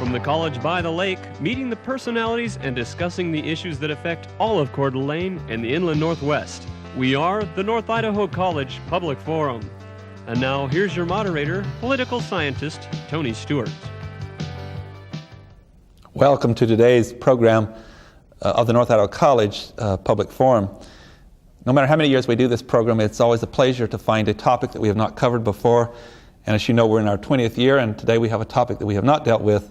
from the college by the lake, meeting the personalities and discussing the issues that affect all of Coeur d'Alene and the Inland Northwest. We are the North Idaho College Public Forum. And now here's your moderator, political scientist Tony Stewart. Welcome to today's program of the North Idaho College Public Forum. No matter how many years we do this program, it's always a pleasure to find a topic that we have not covered before. And as you know, we're in our 20th year, and today we have a topic that we have not dealt with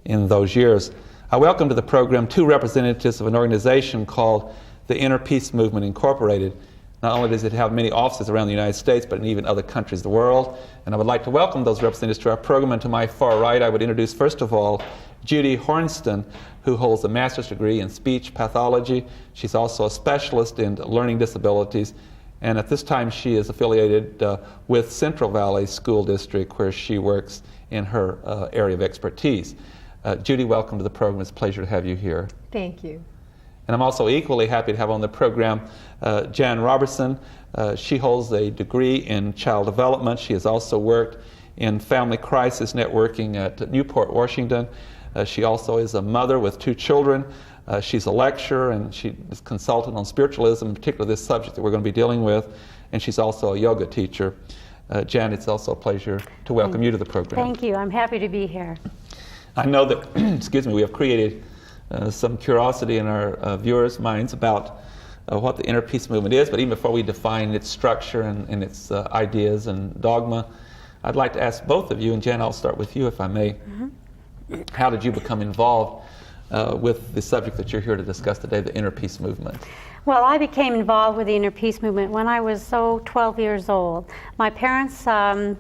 in those years. I welcome to the program two representatives of an organization called the Inner Peace Movement Incorporated. Not only does it have many offices around the United States, but in even other countries of the world. And I would like to welcome those representatives to our program. And to my far right, I would introduce, first of all, Judy Hornstein, who holds a master's degree in speech pathology. She's also a specialist in learning disabilities. And at this time, she is affiliated with Central Valley School District, where she works in her area of expertise. Judy, welcome to the program. It's a pleasure to have you here. Thank you. And I'm also equally happy to have on the program Jan Robertson. She holds a degree in child development. She has also worked in family crisis networking at Newport, Washington. She also is a mother with two children. She's a lecturer, and she is consultant on spiritualism, in particular this subject that we're going to be dealing with. And she's also a yoga teacher. Jan, it's also a pleasure to welcome you to the program. Thank you. I'm happy to be here. I know that, excuse me, we have created some curiosity in our viewers' minds about what the Inner Peace Movement is, but even before we define its structure and its ideas and dogma, I'd like to ask both of you, and Jan, I'll start with you if I may. Mm-hmm. How did you become involved with the subject that you're here to discuss today, the Inner Peace Movement? Well, I became involved with the Inner Peace Movement when I was 12 years old. My parents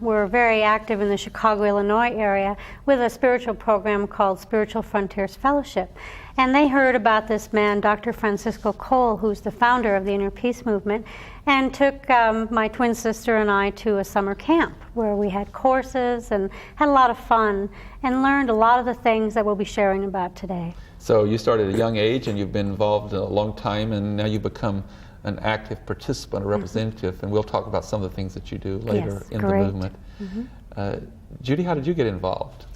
were very active in the Chicago, Illinois area with a spiritual program called Spiritual Frontiers Fellowship. And they heard about this man, Dr. Francisco Cole, who's the founder of the Inner Peace Movement, and took my twin sister and I to a summer camp where we had courses and had a lot of fun and learned a lot of the things that we'll be sharing about today. So you started at a young age and you've been involved a long time, and now you've become an active participant, a representative, and we'll talk about some of the things that you do later in the movement. Mm-hmm. Judy, how did you get involved?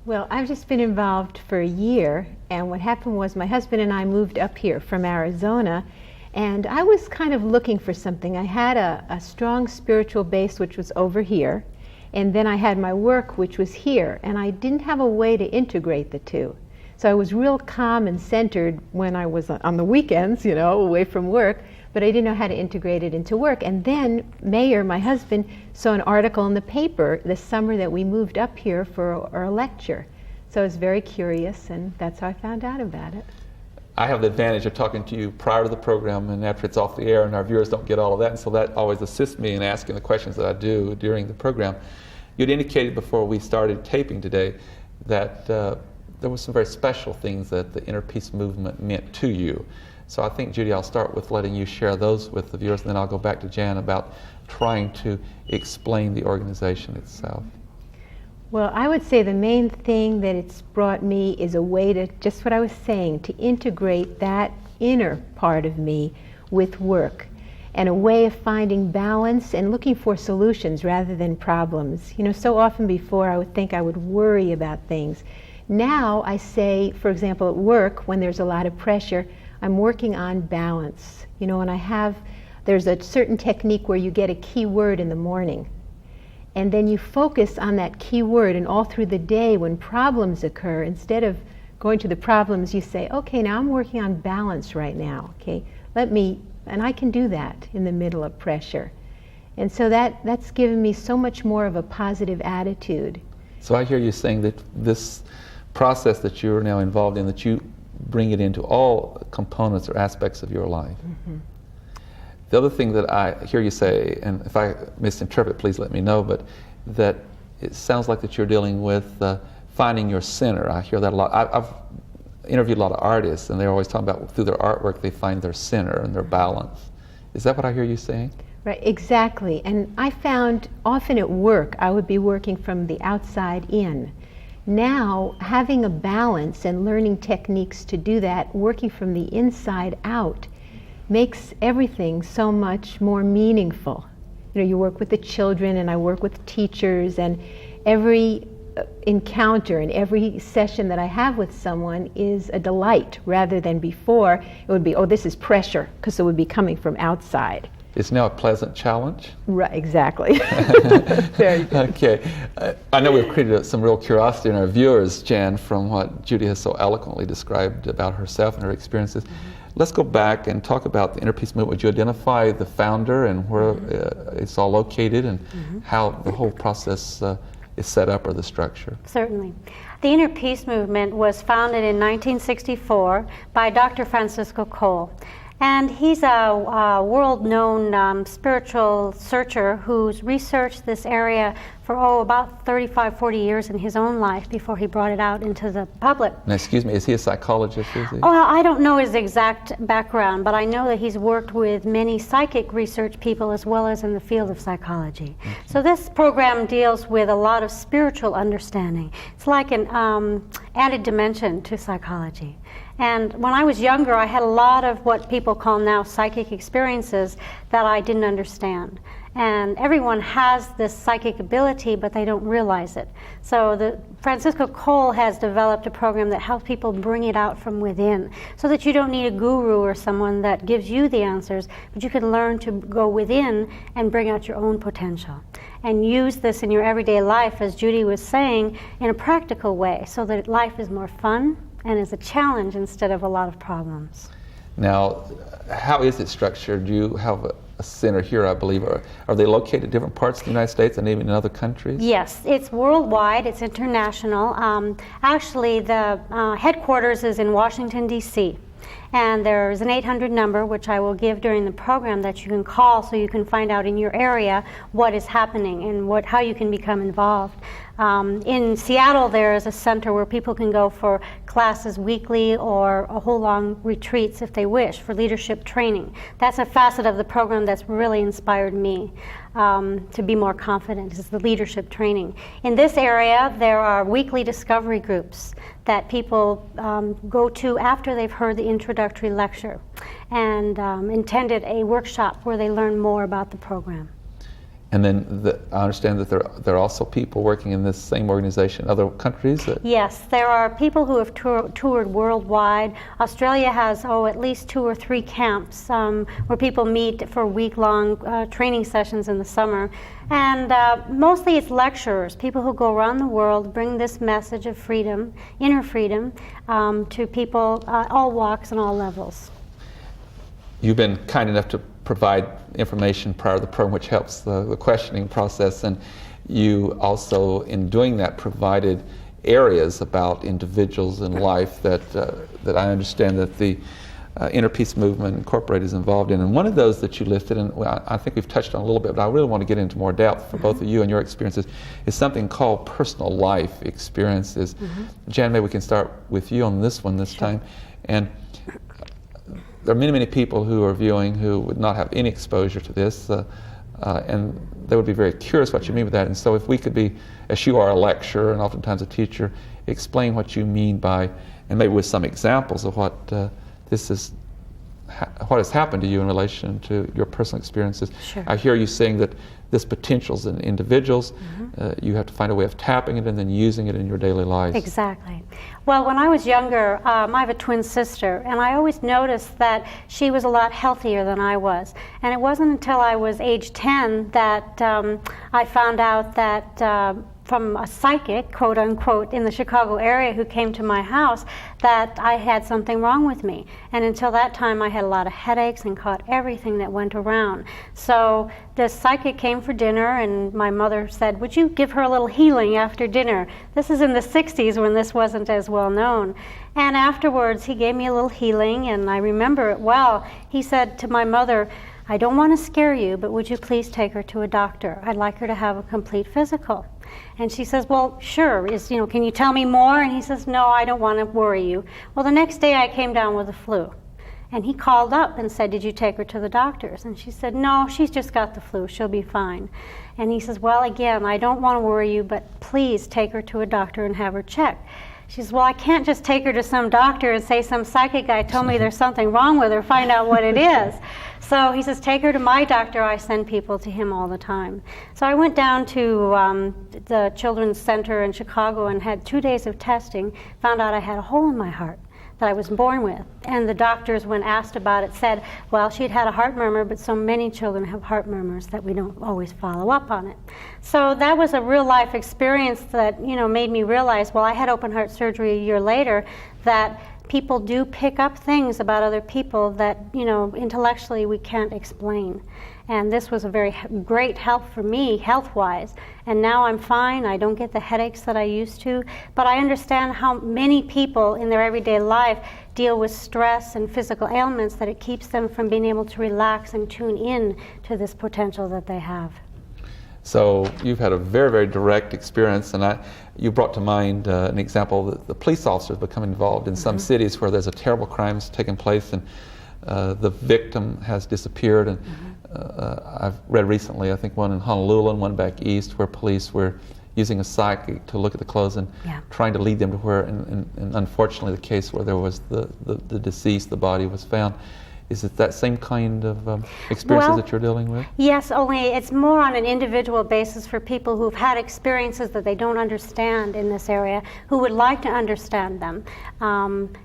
Well, I've just been involved for a year, and what happened was my husband and I moved up here from Arizona, and I was kind of looking for something. I had a strong spiritual base, which was over here, and then I had my work, which was here, and I didn't have a way to integrate the two. So I was real calm and centered when I was on the weekends, away from work, but I didn't know how to integrate it into work. And then Mayor, my husband, saw an article in the paper the summer that we moved up here for our lecture. So I was very curious, and that's how I found out about it. I have the advantage of talking to you prior to the program and after it's off the air, and our viewers don't get all of that, and so that always assists me in asking the questions that I do during the program. You'd indicated before we started taping today that there were some very special things that the Inner Peace Movement meant to you. So I think, Judy, I'll start with letting you share those with the viewers, and then I'll go back to Jan about trying to explain the organization itself. Well, I would say the main thing that it's brought me is a way to, just what I was saying, to integrate that inner part of me with work, and a way of finding balance and looking for solutions rather than problems. So often before I would think I would worry about things. Now I say, for example, at work, when there's a lot of pressure, I'm working on balance. And there's a certain technique where you get a key word in the morning. And then you focus on that key word, and all through the day when problems occur, instead of going to the problems, you say, okay, now I'm working on balance right now, okay? And I can do that in the middle of pressure. And so that's given me so much more of a positive attitude. So I hear you saying that this process that you're now involved in, that you bring it into all components or aspects of your life. Mm-hmm. The other thing that I hear you say, and if I misinterpret, please let me know, but that it sounds like that you're dealing with finding your center. I hear that a lot. I've interviewed a lot of artists, and they're always talking about through their artwork they find their center and their balance. Is that what I hear you saying? Right, exactly. And I found often at work I would be working from the outside in. Now, having a balance and learning techniques to do that, working from the inside out, makes everything so much more meaningful. You work with the children, and I work with teachers, and every encounter and every session that I have with someone is a delight, rather than before it would be, oh, this is pressure, because it would be coming from outside. It's now a pleasant challenge. Right, exactly. Very good. Okay. I know we've created some real curiosity in our viewers, Jan, from what Judy has so eloquently described about herself and her experiences. Let's go back and talk about the Inner Peace Movement. Would you identify the founder and where it's all located and how the whole process is set up, or the structure? Certainly. The Inner Peace Movement was founded in 1964 by Dr. Francisco Cole. And he's a world-known spiritual searcher who's researched this area for, about 35, 40 years in his own life before he brought it out into the public. Now, excuse me, is he a psychologist, is he? Well, I don't know his exact background, but I know that he's worked with many psychic research people as well as in the field of psychology. Okay. So this program deals with a lot of spiritual understanding. It's like an added dimension to psychology. And when I was younger, I had a lot of what people call now psychic experiences that I didn't understand. And everyone has this psychic ability, but they don't realize it. So Francisco Cole has developed a program that helps people bring it out from within, so that you don't need a guru or someone that gives you the answers, but you can learn to go within and bring out your own potential. And use this in your everyday life, as Judy was saying, in a practical way, so that life is more fun and is a challenge instead of a lot of problems. Now, how is it structured? You have a center here, I believe. Are they located in different parts of the United States and even in other countries? Yes, it's worldwide, it's international. Actually, the headquarters is in Washington, D.C. And there's an 800 number, which I will give during the program, that you can call so you can find out in your area what is happening and how you can become involved. In Seattle, there is a center where people can go for classes weekly or a whole long retreats if they wish for leadership training. That's a facet of the program that's really inspired me to be more confident, is the leadership training. In this area, there are weekly discovery groups that people go to after they've heard the introductory lecture, and intended a workshop where they learn more about the program. And then I understand that there are also people working in this same organization in other countries? Yes, there are people who have toured worldwide. Australia has, at least 2 or 3 camps where people meet for week-long training sessions in the summer. And mostly it's lecturers, people who go around the world, bring this message of freedom, inner freedom, to people all walks and all levels. You've been kind enough to provide information prior to the program, which helps the questioning process, and you also, in doing that, provided areas about individuals in life that I understand that the Inner Peace Movement Incorporated is involved in. And one of those that you listed, and I think we've touched on a little bit, but I really want to get into more depth for both of you and your experiences, is something called personal life experiences. Jan, maybe we can start with you on this one this time. And there are many, many people who are viewing who would not have any exposure to this, and they would be very curious what you mean with that. And so if we could be, as you are a lecturer and oftentimes a teacher, explain what you mean by, and maybe with some examples of what what has happened to you in relation to your personal experiences. Sure. I hear you saying that this potential's in individuals. You have to find a way of tapping it and then using it in your daily life. Exactly. Well, when I was younger, I have a twin sister, and I always noticed that she was a lot healthier than I was. And it wasn't until I was age 10 that I found out that from a psychic, quote unquote, in the Chicago area who came to my house, that I had something wrong with me. And until that time, I had a lot of headaches and caught everything that went around. So the psychic came for dinner, and my mother said, would you give her a little healing after dinner? This is in the 60s when this wasn't as well known. And afterwards, he gave me a little healing, and I remember it well. He said to my mother, I don't want to scare you, but would you please take her to a doctor? I'd like her to have a complete physical. And she says, well, sure, can you tell me more? And he says, no, I don't want to worry you. Well, the next day I came down with the flu. And he called up and said, did you take her to the doctors? And she said, no, she's just got the flu. She'll be fine. And he says, well, again, I don't want to worry you, but please take her to a doctor and have her checked. She says, well, I can't just take her to some doctor and say some psychic guy told me there's something wrong with her, find out what it is. So he says, take her to my doctor. I send people to him all the time. So I went down to the Children's Center in Chicago and had 2 days of testing, found out I had a hole in my heart that I was born with. And the doctors, when asked about it, said, well, she'd had a heart murmur, but so many children have heart murmurs that we don't always follow up on it. So that was a real life experience that, made me realize, well, I had open heart surgery a year later, that people do pick up things about other people that, intellectually we can't explain. And this was a very great help for me, health-wise. And now I'm fine. I don't get the headaches that I used to. But I understand how many people in their everyday life deal with stress and physical ailments, that it keeps them from being able to relax and tune in to this potential that they have. So you've had a very, very direct experience, and you brought to mind an example that the police officers become involved in some cities where there's a terrible crimes taking place, and the victim has disappeared. And I've read recently, I think one in Honolulu and one back east, where police were using a psychic to look at the clothes and trying to lead them to where, and unfortunately the case where there was the deceased, the body was found. Is it that same kind of experiences that you're dealing with? Yes, only it's more on an individual basis for people who've had experiences that they don't understand in this area, who would like to understand them.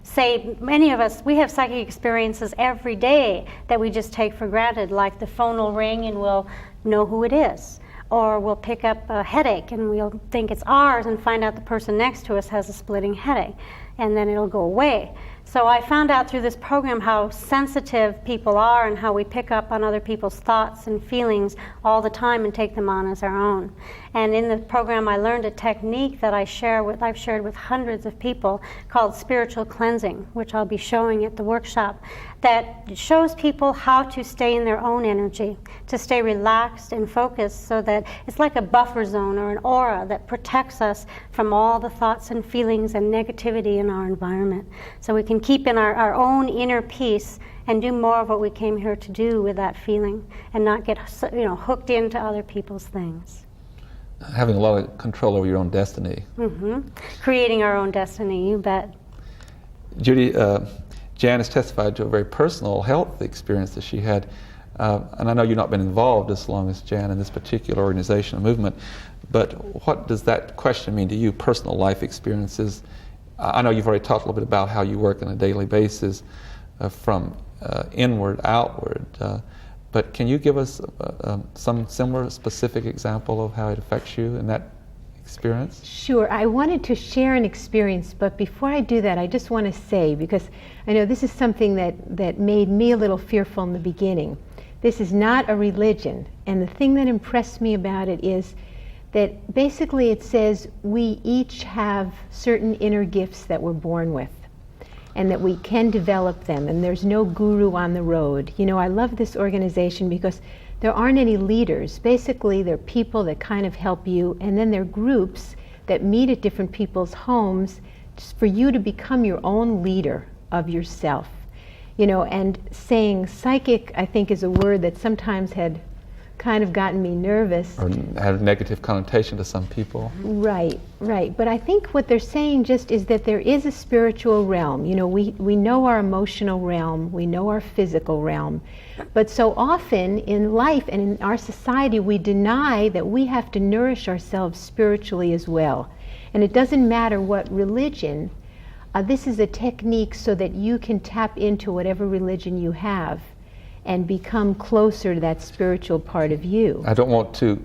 Say, many of us, we have psychic experiences every day that we just take for granted, like the phone will ring and we'll know who it is. Or we'll pick up a headache and we'll think it's ours and find out the person next to us has a splitting headache, and then it'll go away. So I found out through this program how sensitive people are and how we pick up on other people's thoughts and feelings all the time and take them on as our own. And in the program I learned a technique that I've shared with hundreds of people called spiritual cleansing, which I'll be showing at the workshop, that shows people how to stay in their own energy, to stay relaxed and focused, so that it's like a buffer zone or an aura that protects us from all the thoughts and feelings and negativity in our environment. So we can keep in our own inner peace and do more of what we came here to do with that feeling, and not get hooked into other people's things. Having a lot of control over your own destiny. Creating our own destiny, you bet. Judy, Jan has testified to a very personal health experience that she had. And I know you've not been involved as long as Jan in this particular organization or movement, but what does that question mean to you, personal life experiences? I know you've already talked a little bit about how you work on a daily basis from inward, outward, but can you give us some similar specific example of how it affects you in that experience? Sure. I wanted to share an experience, but before I do that, I just want to say, because I know this is something that made me a little fearful in the beginning. This is not a religion, and the thing that impressed me about it is that basically it says we each have certain inner gifts that we're born with, and that we can develop them, and there's no guru on the road. I love this organization because there aren't any leaders. Basically, they're people that kind of help you, and then they're groups that meet at different people's homes just for you to become your own leader of yourself. And saying psychic, I think, is a word that sometimes had kind of gotten me nervous. Or had a negative connotation to some people. Right. But I think what they're saying just is that there is a spiritual realm. We know our emotional realm, we know our physical realm, but so often in life and in our society we deny that we have to nourish ourselves spiritually as well. And it doesn't matter what religion, this is a technique so that you can tap into whatever religion you have and become closer to that spiritual part of you. I don't want to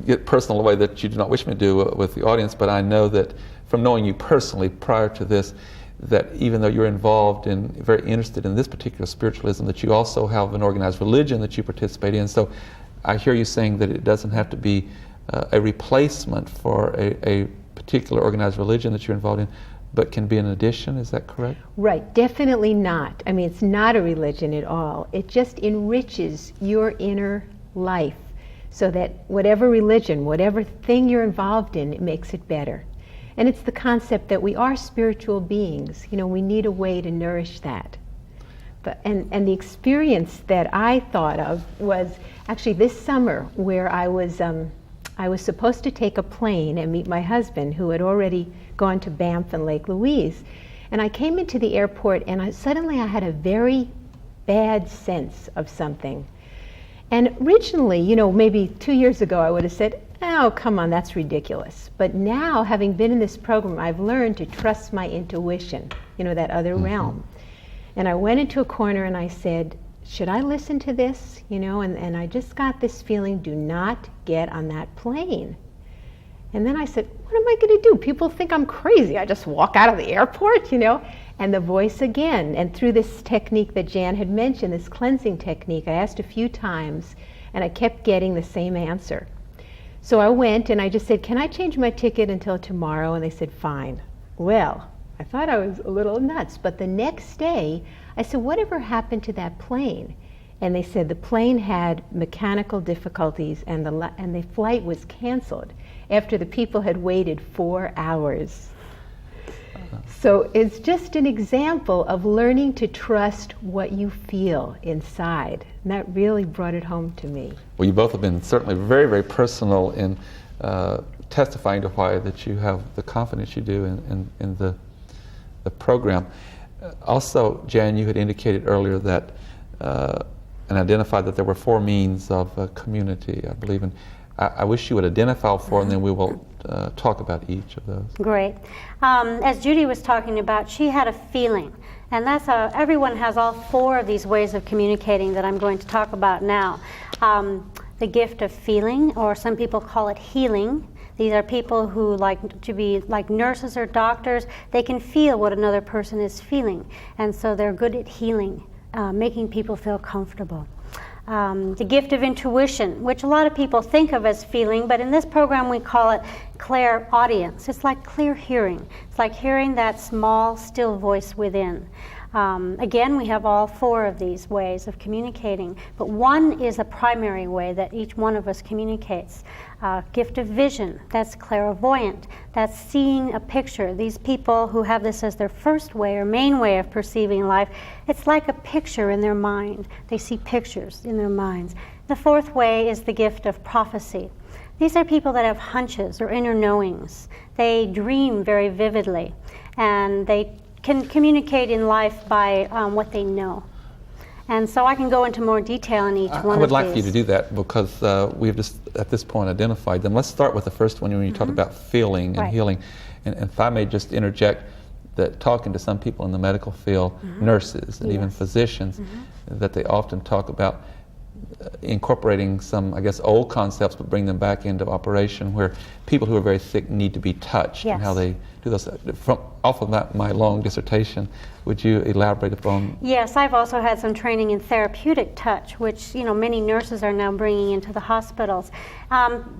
get personal in a way that you do not wish me to do with the audience, but I know that from knowing you personally prior to this, that even though you're involved and very interested in this particular spiritualism, that you also have an organized religion that you participate in. So I hear you saying that it doesn't have to be a replacement for a particular organized religion that you're involved in, but can be an addition. Is that correct? Right, definitely not. I mean, it's not a religion at all. It just enriches your inner life so that whatever religion, whatever thing you're involved in, it makes it better. And it's the concept that we are spiritual beings. We need a way to nourish that. And the experience that I thought of was actually this summer, where I was I was supposed to take a plane and meet my husband, who had already gone to Banff and Lake Louise. And I came into the airport, and suddenly I had a very bad sense of something. And originally, maybe 2 years ago, I would have said, oh, come on, that's ridiculous. But now, having been in this program, I've learned to trust my intuition, that other realm. And I went into a corner and I said, should I listen to this? And I just got this feeling, do not get on that plane. And then I said, what am I going to do? People think I'm crazy. I just walk out of the airport, And the voice again, and through this technique that Jan had mentioned, this cleansing technique, I asked a few times, and I kept getting the same answer. So I went and I just said, can I change my ticket until tomorrow? And they said, fine. Well, I thought I was a little nuts, but the next day, I said, whatever happened to that plane? And they said the plane had mechanical difficulties and the flight was canceled after the people had waited 4 hours. So it's just an example of learning to trust what you feel inside. And that really brought it home to me. Well, you both have been certainly very, very personal in testifying to why that you have the confidence you do in the program. Also, Jan, you had indicated earlier that and identified that there were 4 means of community, I believe. And I wish you would identify all 4, and then we will talk about each of those. Great. As Judy was talking about, she had a feeling. And that's everyone has all 4 of these ways of communicating that I'm going to talk about now. The gift of feeling, or some people call it healing. These are people who like to be like nurses or doctors. They can feel what another person is feeling. And so they're good at healing, making people feel comfortable. The gift of intuition, which a lot of people think of as feeling, but in this program we call it clairaudience. It's like clear hearing. It's like hearing that small, still voice within. Again, we have all 4 of these ways of communicating, but one is a primary way that each one of us communicates. Gift of vision, that's clairvoyant. That's seeing a picture. These people who have this as their first way or main way of perceiving life, it's like a picture in their mind. They see pictures in their minds. The 4th way is the gift of prophecy. These are people that have hunches or inner knowings. They dream very vividly, and they can communicate in life by what they know. And so I can go into more detail in each one of these. I would like for you to do that because we've just at this point identified them. Let's start with the first one when you talk about feeling and healing. And if I may just interject that talking to some people in the medical field, nurses and even physicians, that they often talk about incorporating some, I guess, old concepts, but bring them back into operation, where people who are very sick need to be touched, and how they do those. Off of my long dissertation, would you elaborate upon? Yes, I've also had some training in therapeutic touch, which many nurses are now bringing into the hospitals.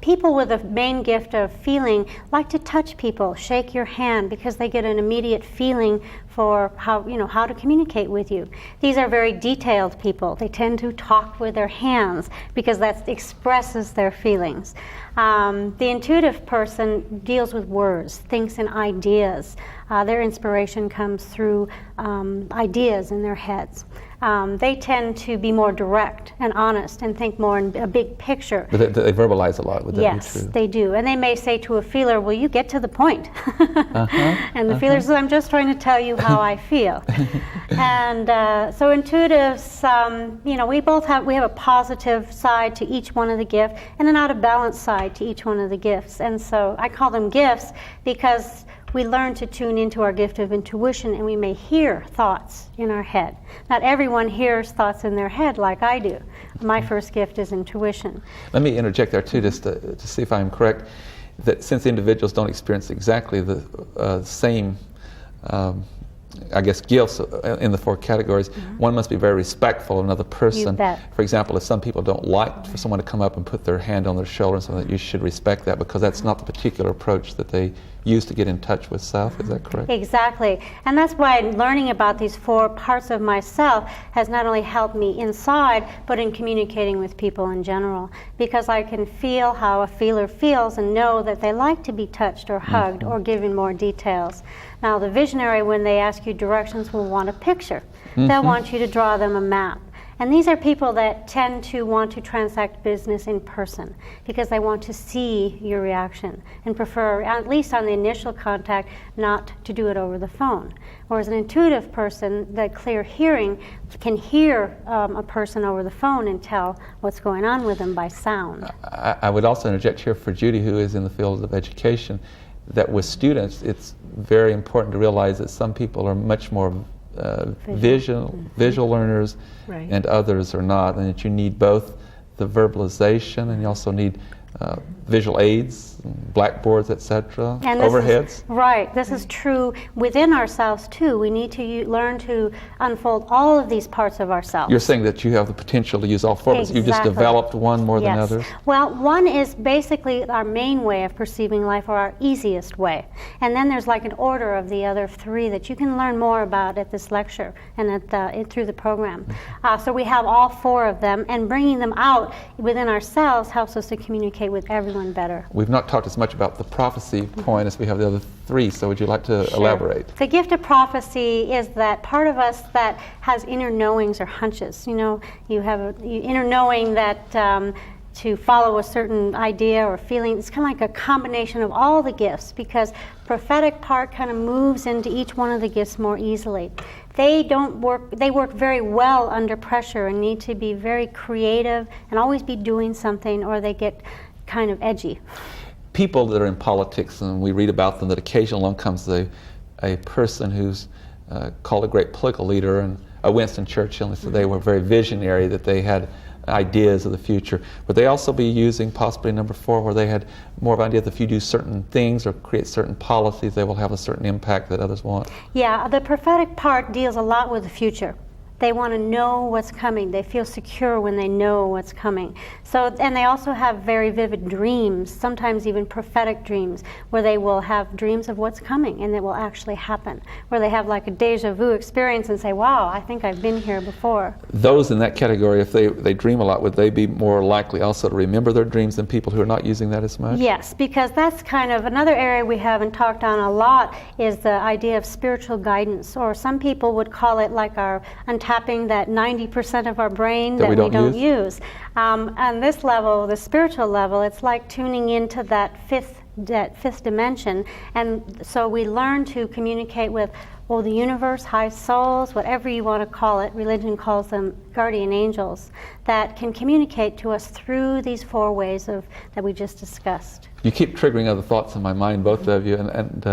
People with a main gift of feeling like to touch people, shake your hand, because they get an immediate feeling for how to communicate with you. These are very detailed people. They tend to talk with their hands because that expresses their feelings. The intuitive person deals with words, thinks in ideas. Their inspiration comes through ideas in their heads. They tend to be more direct and honest and think more in a big picture. But they verbalize a lot, would that be true? Yes, they do. And they may say to a feeler, well, you get to the point. And the feeler says, I'm just trying to tell you how I feel. And so intuitives, we have a positive side to each one of the gifts and an out of balance side to each one of the gifts. And so I call them gifts because we learn to tune into our gift of intuition, and we may hear thoughts in our head. Not everyone hears thoughts in their head like I do. My first gift is intuition. Let me interject there too, just to see if I'm correct, that since individuals don't experience exactly the same gifts in the 4 categories, one must be very respectful of another person. You bet. For example, if some people don't like for someone to come up and put their hand on their shoulder and something, that you should respect that, because that's not the particular approach that they use to get in touch with self. Is that correct? Exactly. And that's why learning about these 4 parts of myself has not only helped me inside, but in communicating with people in general. Because I can feel how a feeler feels and know that they like to be touched or hugged or given more details. Now, the visionary, when they ask you directions, will want a picture. They'll want you to draw them a map. And these are people that tend to want to transact business in person because they want to see your reaction and prefer, at least on the initial contact, not to do it over the phone. Whereas an intuitive person, the clear hearing, can hear a person over the phone and tell what's going on with them by sound. I would also interject here for Judy, who is in the field of education, that with students, it's very important to realize that some people are much more visual learners, Right. and others are not, and that you need both the verbalization and you also need visual aids, blackboards, etc., overheads. Right. This is true within ourselves too. We need to learn to unfold all of these parts of ourselves. You're saying that you have the potential to use all four, but you've just developed one more than others? Well, one is basically our main way of perceiving life, or our easiest way. And then there's like an order of the other three that you can learn more about at this lecture and through the program. So we have all four of them, and bringing them out within ourselves helps us to communicate with everyone better. We've not talked as much about the prophecy point as we have the other three, so would you like to elaborate? The gift of prophecy is that part of us that has inner knowings or hunches. You know, you have an inner knowing that to follow a certain idea or feeling. It's kind of like a combination of all the gifts, because prophetic part kind of moves into each one of the gifts more easily. They work very well under pressure and need to be very creative and always be doing something, or they get kind of edgy. People that are in politics, and we read about them, that occasionally along comes a person who's called a great political leader, and Winston Churchill, and so they were very visionary, that they had ideas of the future. Would they also be using possibly number 4, where they had more of an idea that if you do certain things or create certain policies, they will have a certain impact that others won't? Yeah, the prophetic part deals a lot with the future. They want to know what's coming. They feel secure when they know what's coming. So, and they also have very vivid dreams, sometimes even prophetic dreams, where they will have dreams of what's coming and it will actually happen, where they have like a deja vu experience and say, wow, I think I've been here before. Those in that category, if they dream a lot, would they be more likely also to remember their dreams than people who are not using that as much? Yes, because that's kind of another area we haven't talked on a lot, is the idea of spiritual guidance, or some people would call it like our untapping that 90% of our brain that we don't use. On this level, the spiritual level, it's like tuning into that fifth dimension, and so we learn to communicate with, well, the universe, high souls, whatever you want to call it. Religion calls them guardian angels, that can communicate to us through these 4 ways that we just discussed. You keep triggering other thoughts in my mind, both of you, and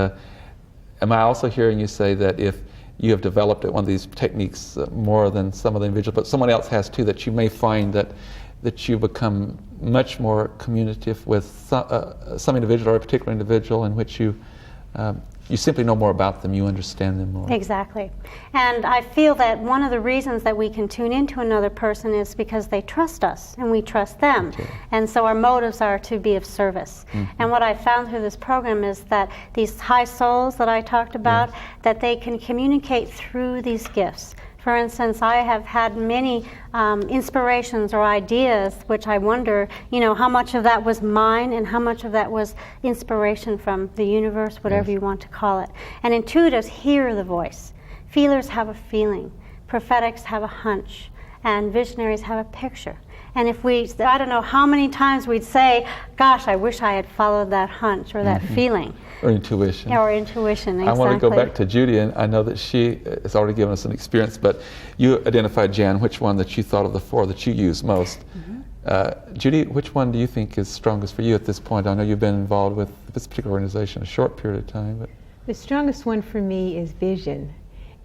am I also hearing you say that if you have developed one of these techniques more than some of the individuals, but someone else has too, that you may find that you become much more communicative with some individual or a particular individual in which you simply know more about them, you understand them more. Exactly. And I feel that one of the reasons that we can tune into another person is because they trust us and we trust them. Okay. And so our motives are to be of service. Mm-hmm. And what I found through this program is that these high souls that I talked about, yes, that they can communicate through these gifts. For instance, I have had many inspirations or ideas, which I wonder, how much of that was mine and how much of that was inspiration from the universe, whatever, yes, you want to call it. And intuitives hear the voice. Feelers have a feeling. Prophetics have a hunch. And visionaries have a picture. And if I don't know how many times we'd say, gosh, I wish I had followed that hunch or that, mm-hmm, feeling. Or intuition. Or intuition, exactly. I want to go back to Judy, and I know that she has already given us an experience, but you identified, Jan, which one that you thought of the 4 that you use most. Mm-hmm. Judy, which one do you think is strongest for you at this point? I know you've been involved with this particular organization a short period of time. But the strongest one for me is vision.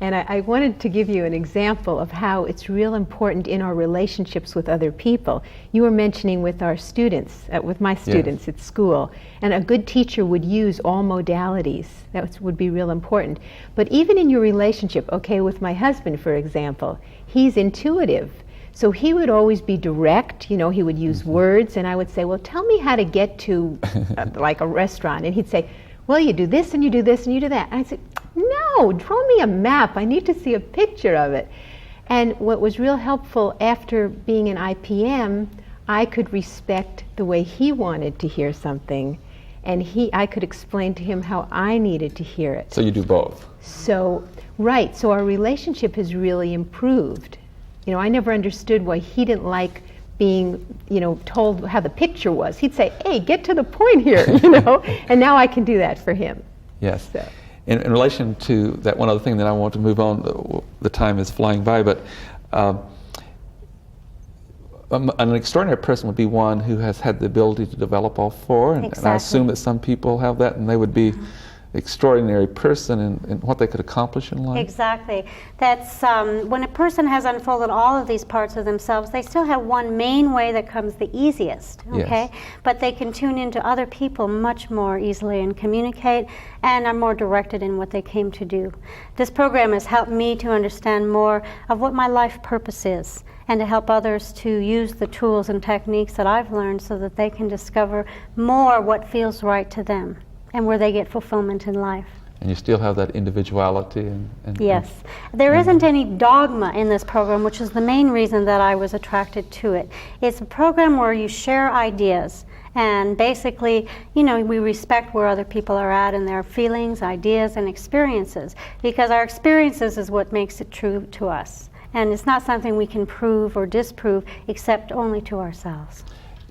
And I wanted to give you an example of how it's real important in our relationships with other people. You were mentioning with our students, with my students, yes, at school, and a good teacher would use all modalities. That would be real important. But even in your relationship, with my husband, for example, he's intuitive. So he would always be direct, he would use, mm-hmm, words, and I would say, well, tell me how to get to like a restaurant. And he'd say, well, you do this and you do this and you do that. And I said, no, draw me a map. I need to see a picture of it. And what was real helpful after being in IPM, I could respect the way he wanted to hear something, and I could explain to him how I needed to hear it. So you do both. So, right. So our relationship has really improved. You know, I never understood why he didn't like being, you know, told how the picture was. He'd say, hey, get to the point here, you know, and now I can do that for him. Yes. So. In relation to that one other thing that I want to move on, the time is flying by, but an extraordinary person would be one who has had the ability to develop all four, and I assume that some people have that, and they would be extraordinary person in what they could accomplish in life. Exactly. That's when a person has unfolded all of these parts of themselves, they still have one main way that comes the easiest, okay? Yes. But they can tune into other people much more easily and communicate and are more directed in what they came to do. This program has helped me to understand more of what my life purpose is, and to help others to use the tools and techniques that I've learned so that they can discover more what feels right to them and where they get fulfillment in life. And you still have that individuality. Yes. There isn't any dogma in this program, which is the main reason that I was attracted to it. It's a program where you share ideas, and basically, you know, we respect where other people are at and their feelings, ideas, and experiences, because our experiences is what makes it true to us. And it's not something we can prove or disprove except only to ourselves.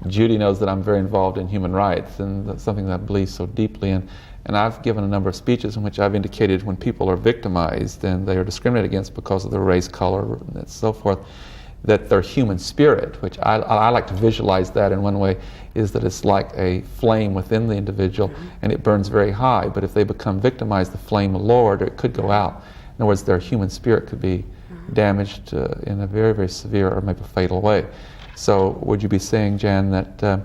Judy knows that I'm very involved in human rights, and that's something that I believe so deeply in. And I've given a number of speeches in which I've indicated when people are victimized and they are discriminated against because of their race, color, and so forth, that their human spirit, which I like to visualize that in one way, is that it's like a flame within the individual, and it burns very high. But if they become victimized, the flame will lower, or it could go out. In other words, their human spirit could be damaged in a very, very severe or maybe fatal way. So would you be saying, Jan, that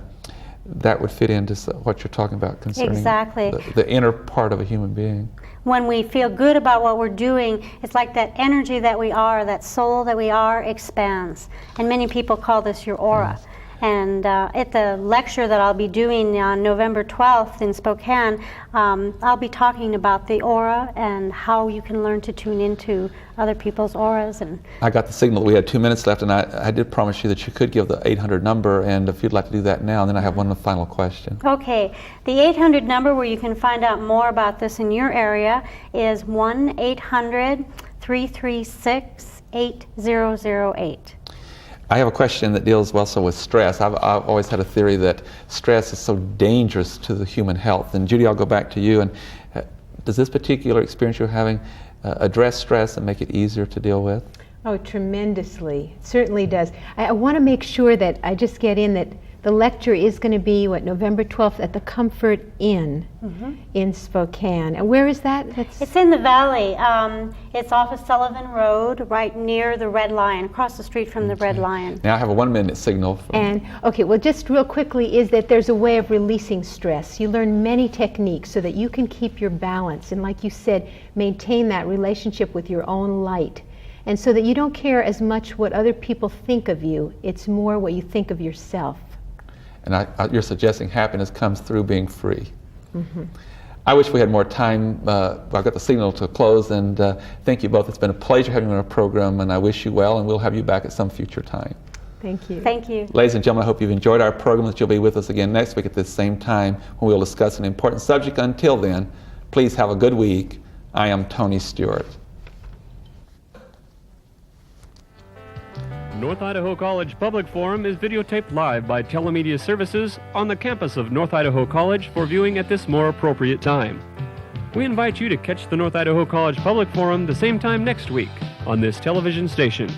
that would fit into what you're talking about concerning the inner part of a human being? When we feel good about what we're doing, it's like that energy that we are, that soul that we are, expands. And many people call this your aura. Yes. And at the lecture that I'll be doing on November 12th in Spokane, I'll be talking about the aura and how you can learn to tune into other people's auras. And I got the signal that we had 2 minutes left, and I did promise you that you could give the 800 number, and if you'd like to do that now, and then I have one final question. Okay. The 800 number where you can find out more about this in your area is 1-800-336-8008. I have a question that deals also with stress. I've always had a theory that stress is so dangerous to the human health. And Judy, I'll go back to you. And does this particular experience you're having address stress and make it easier to deal with? Oh, tremendously. It certainly does. I want to make sure that I just get in that the lecture is going to be, November 12th at the Comfort Inn in Spokane. And where is that? It's in the Valley. It's off of Sullivan Road, right near the Red Lion, across the street from the Red Lion. Now I have a 1 minute signal. Well, just real quickly, is that there's a way of releasing stress. You learn many techniques so that you can keep your balance and, like you said, maintain that relationship with your own light. And so that you don't care as much what other people think of you, it's more what you think of yourself. And you're suggesting happiness comes through being free. I wish we had more time. I've got the signal to close, and thank you both. It's been a pleasure having you on our program, and I wish you well, and we'll have you back at some future time. Thank you. Thank you. Ladies and gentlemen, I hope you've enjoyed our program, that you'll be with us again next week at this same time when we'll discuss an important subject. Until then, please have a good week. I am Tony Stewart. North Idaho College Public Forum is videotaped live by Telemedia Services on the campus of North Idaho College for viewing at this more appropriate time. We invite you to catch the North Idaho College Public Forum the same time next week on this television station.